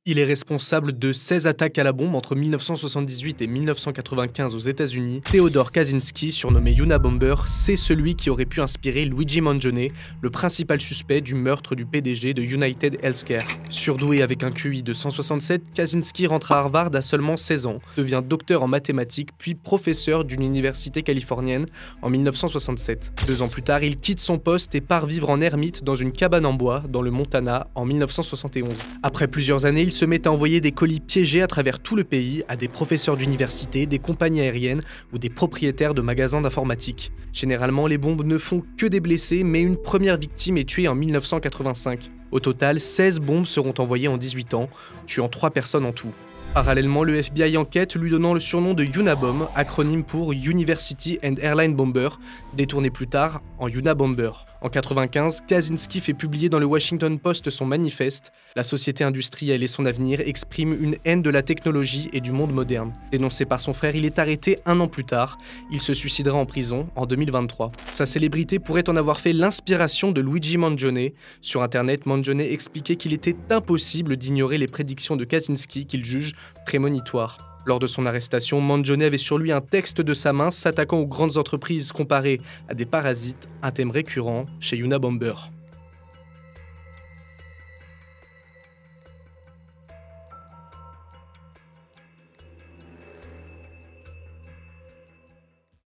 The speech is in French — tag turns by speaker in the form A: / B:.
A: Il est responsable de 16 attaques à la bombe entre 1978 et 1995 aux États-Unis. Theodore Kaczynski, surnommé Unabomber, c'est celui qui aurait pu inspirer Luigi Mangione, le principal suspect du meurtre du PDG de United Healthcare. Surdoué avec un QI de 167, Kaczynski rentre à Harvard à seulement 16 ans, devient docteur en mathématiques puis professeur d'une université californienne en 1967. 2 ans plus tard, il quitte son poste et part vivre en ermite dans une cabane en bois dans le Montana en 1971. Après plusieurs années, il se met à envoyer des colis piégés à travers tout le pays à des professeurs d'université, des compagnies aériennes ou des propriétaires de magasins d'informatique. Généralement, les bombes ne font que des blessés, mais une première victime est tuée en 1985. Au total, 16 bombes seront envoyées en 18 ans, tuant 3 personnes en tout. Parallèlement, le FBI enquête, lui donnant le surnom de Unabomb, acronyme pour University and Airline Bomber, détourné plus tard en Unabomber. En 1995, Kaczynski fait publier dans le Washington Post son manifeste. La société industrielle et son avenir expriment une haine de la technologie et du monde moderne. Dénoncé par son frère, il est arrêté 1 an plus tard. Il se suicidera en prison en 2023. Sa célébrité pourrait en avoir fait l'inspiration de Luigi Mangione. Sur internet, Mangione expliquait qu'il était impossible d'ignorer les prédictions de Kaczynski qu'il juge prémonitoire. Lors de son arrestation, Mangione avait sur lui un texte de sa main s'attaquant aux grandes entreprises comparées à des parasites, un thème récurrent chez Unabomber.